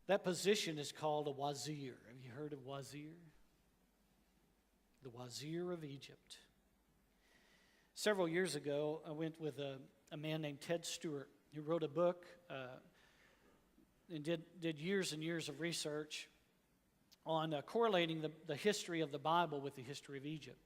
That position is called a wazir. Have you heard of wazir? The wazir of Egypt. Several years ago, I went with a man named Ted Stewart, who wrote a book and did years and years of research on correlating the history of the Bible with the history of Egypt.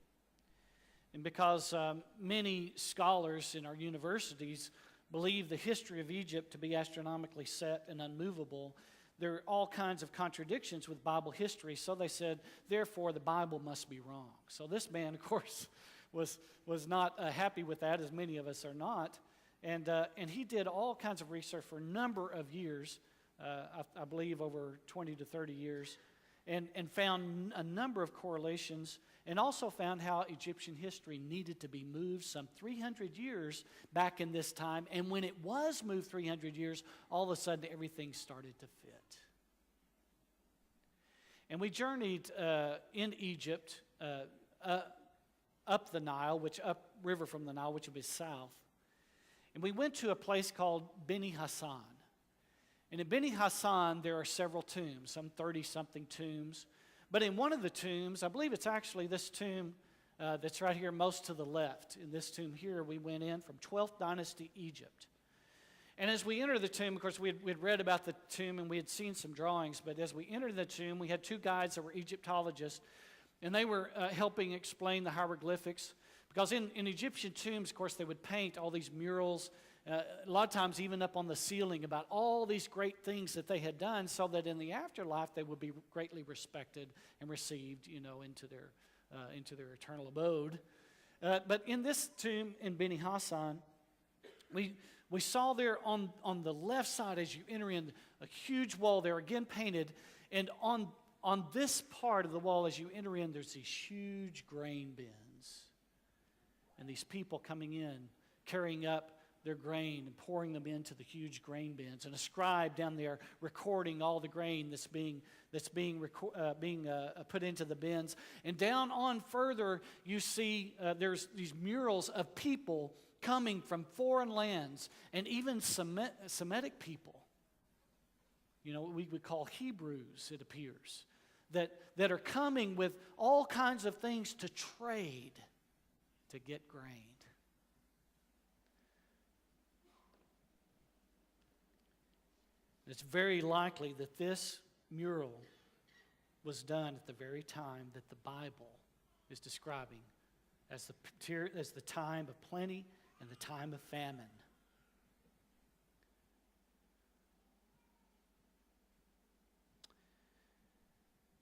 And because many scholars in our universities believe the history of Egypt to be astronomically set and unmovable, there are all kinds of contradictions with Bible history, so they said, therefore, the Bible must be wrong. So this man, of course, was not happy with that, as many of us are not. And he did all kinds of research for a number of years, I believe over 20 to 30 years, and found a number of correlations, and also found how Egyptian history needed to be moved some 300 years back in this time. And when it was moved 300 years, all of a sudden everything started to fit. And we journeyed in Egypt up the Nile, upriver from the Nile, which would be south. And we went to a place called Beni Hassan. And in Beni Hassan, there are several tombs, some 30-something tombs. But in one of the tombs, I believe it's actually this tomb that's right here most to the left. In this tomb here, we went in from 12th dynasty Egypt. And as we entered the tomb, of course, we'd read about the tomb and we had seen some drawings. But as we entered the tomb, we had two guides that were Egyptologists. And they were helping explain the hieroglyphics. Because in Egyptian tombs, of course, they would paint all these murals, a lot of times even up on the ceiling, about all these great things that they had done, so that in the afterlife they would be greatly respected and received, into their eternal abode. But in this tomb in Beni Hassan, we saw there on the left side as you enter in a huge wall there, again painted, and on this part of the wall as you enter in, there's these huge grain bins. And these people coming in, carrying up their grain and pouring them into the huge grain bins. And a scribe down there recording all the grain that's being put into the bins. And down on further, you see there's these murals of people coming from foreign lands, and even Semitic people. We would call Hebrews, it appears, that are coming with all kinds of things to trade to get grain. It's very likely that this mural was done at the very time that the Bible is describing as the time of plenty and the time of famine.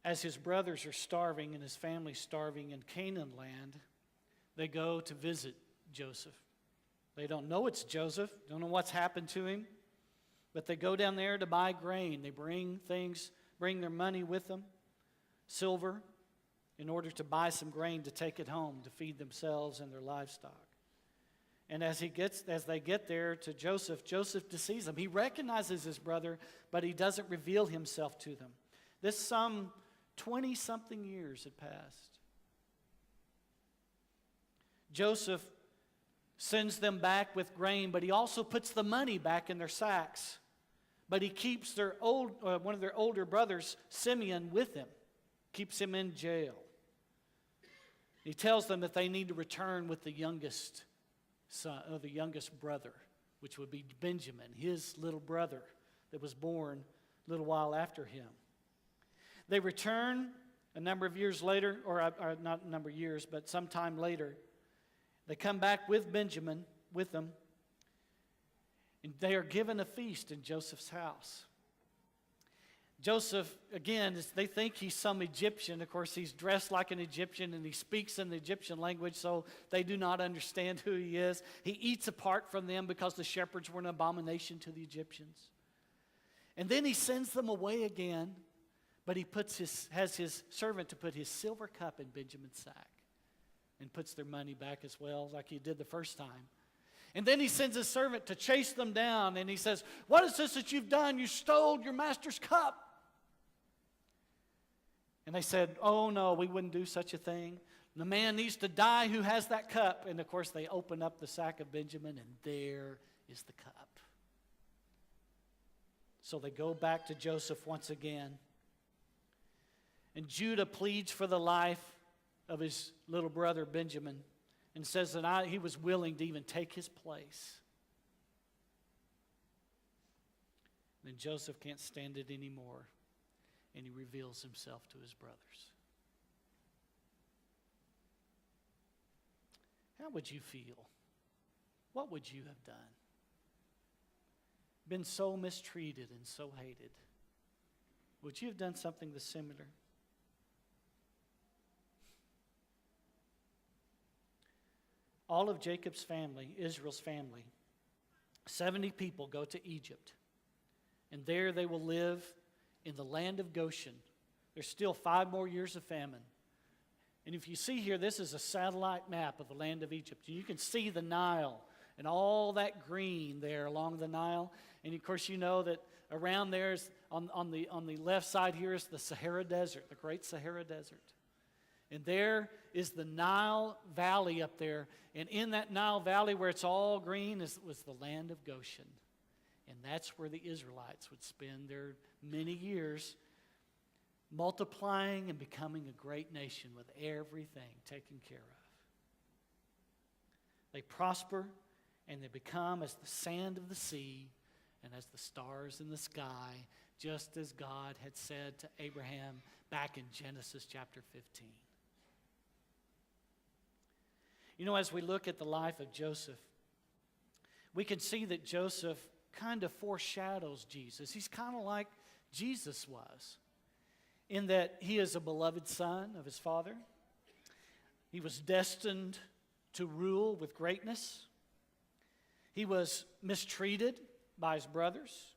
As his brothers are starving and his family starving in Canaan land, they go to visit Joseph. They don't know it's Joseph, don't know what's happened to him, but they go down there to buy grain. They bring their money with them, silver, in order to buy some grain to take it home to feed themselves and their livestock. And as they get there to Joseph, Joseph deceives them. He recognizes his brother, but he doesn't reveal himself to them. This some 20-something years had passed. Joseph sends them back with grain, but he also puts the money back in their sacks. But he keeps one of their older brothers, Simeon, with him, keeps him in jail. He tells them that they need to return with the youngest son, the youngest brother, which would be Benjamin, his little brother that was born a little while after him. They return a number of years later, or not a number of years, but sometime later. They come back with Benjamin, with them, and they are given a feast in Joseph's house. Joseph, again, they think he's some Egyptian. Of course, he's dressed like an Egyptian, and he speaks in the Egyptian language, so they do not understand who he is. He eats apart from them because the shepherds were an abomination to the Egyptians. And then he sends them away again, but he has his servant to put his silver cup in Benjamin's sack and puts their money back as well, like he did the first time. And then he sends his servant to chase them down, and he says, "What is this that you've done? You stole your master's cup." And they said, "Oh no, we wouldn't do such a thing. The man needs to die who has that cup." And of course they open up the sack of Benjamin, and there is the cup. So they go back to Joseph once again. And Judah pleads for the life of his little brother Benjamin and says that he was willing to even take his place. Then Joseph can't stand it anymore, and he reveals himself to his brothers. How would you feel? What would you have done? Been so mistreated and so hated. Would you have done something similar? All of Jacob's family, Israel's family, 70 people go to Egypt. And there they will live in the land of Goshen. There's still 5 more years of famine. And if you see here, this is a satellite map of the land of Egypt. You can see the Nile and all that green there along the Nile. And of course, you know that around there is on the left side here is the Sahara Desert, the great Sahara Desert. And there is the Nile Valley up there. And in that Nile Valley where it's all green was the land of Goshen. And that's where the Israelites would spend their many years multiplying and becoming a great nation with everything taken care of. They prosper and they become as the sand of the sea and as the stars in the sky, just as God had said to Abraham back in Genesis chapter 15. You know, as we look at the life of Joseph, we can see that Joseph kind of foreshadows Jesus. He's kind of like Jesus was, in that he is a beloved son of his father. He was destined to rule with greatness. He was mistreated by his brothers,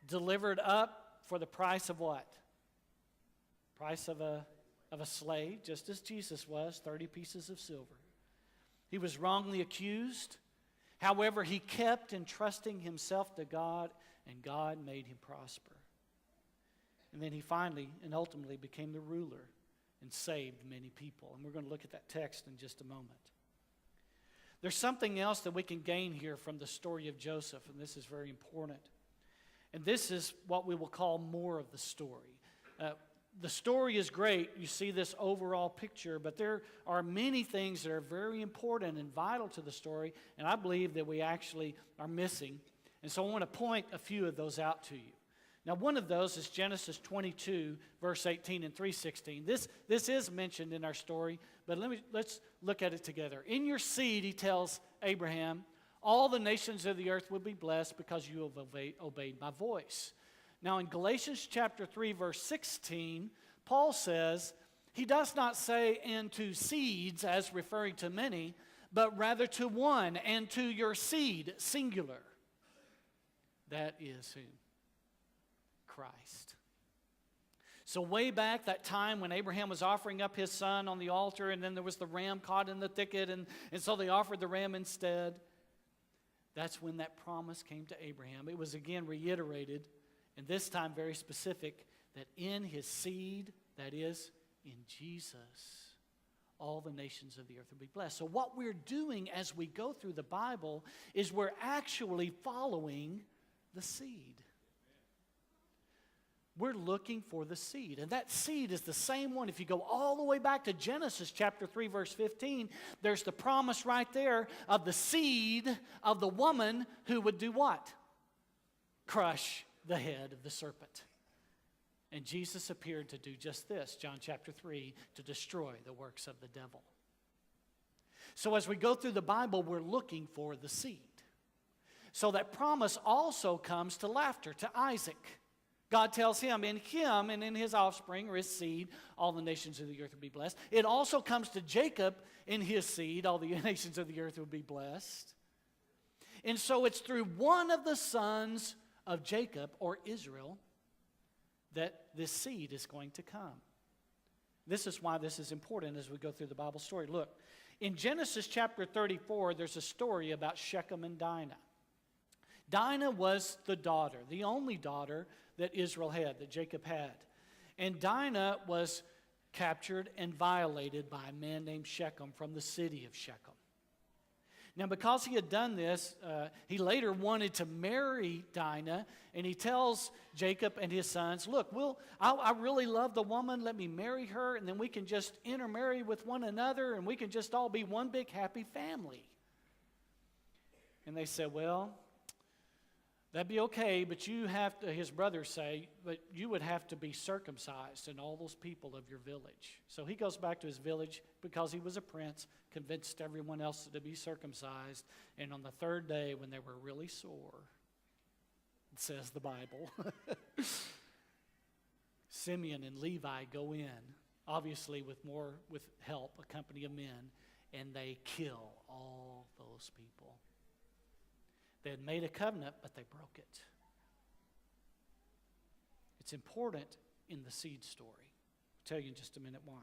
delivered up for the price of what? Price of a slave, just as Jesus was, 30 pieces of silver. He was wrongly accused. However, he kept entrusting himself to God, and God made him prosper. And then he finally and ultimately became the ruler and saved many people. And we're going to look at that text in just a moment. There's something else that we can gain here from the story of Joseph, and this is very important. And this is what we will call more of the story. The story is great. You see this overall picture, but there are many things that are very important and vital to the story, and I believe that we actually are missing. And so I want to point a few of those out to you. Now, one of those is Genesis 22, verse 18 and 3:16. This is mentioned in our story, but let's look at it together. In your seed, he tells Abraham, all the nations of the earth will be blessed because you have obeyed my voice. Now, in Galatians chapter 3, verse 16, Paul says, he does not say, and to seeds, as referring to many, but rather to one, and to your seed, singular. That is who? Christ. So way back, that time when Abraham was offering up his son on the altar, and then there was the ram caught in the thicket, and so they offered the ram instead. That's when that promise came to Abraham. It was again reiterated, and this time very specific, that in his seed, that is, in Jesus, all the nations of the earth will be blessed. So what we're doing as we go through the Bible is we're actually following the seed. We're looking for the seed. And that seed is the same one. If you go all the way back to Genesis chapter 3, verse 15, there's the promise right there of the seed of the woman who would do what? Crush the head of the serpent. And Jesus appeared to do just this, John chapter 3, to destroy the works of the devil. So as we go through the Bible, we're looking for the seed. So that promise also comes to laughter, to Isaac. God tells him and in his offspring or his seed, all the nations of the earth will be blessed. It also comes to Jacob, in his seed, all the nations of the earth will be blessed. And so it's through one of the sons of Jacob, or Israel, that this seed is going to come. This is why this is important as we go through the Bible story. Look, in Genesis chapter 34, there's a story about Shechem and Dinah. Dinah was the daughter, the only daughter that Israel had, that Jacob had. And Dinah was captured and violated by a man named Shechem from the city of Shechem. Now, because he had done this, he later wanted to marry Dinah, and he tells Jacob and his sons, look, I really love the woman. Let me marry her, and then we can just intermarry with one another, and we can just all be one big happy family. And they said, well, that'd be okay, but you have to, his brothers say, but you would have to be circumcised and all those people of your village. So he goes back to his village because he was a prince, convinced everyone else to be circumcised. And on the third day, when they were really sore, it says the Bible, Simeon and Levi go in, obviously with help, a company of men, and they kill all those people. They had made a covenant, but they broke it. It's important in the seed story. I'll tell you in just a minute why.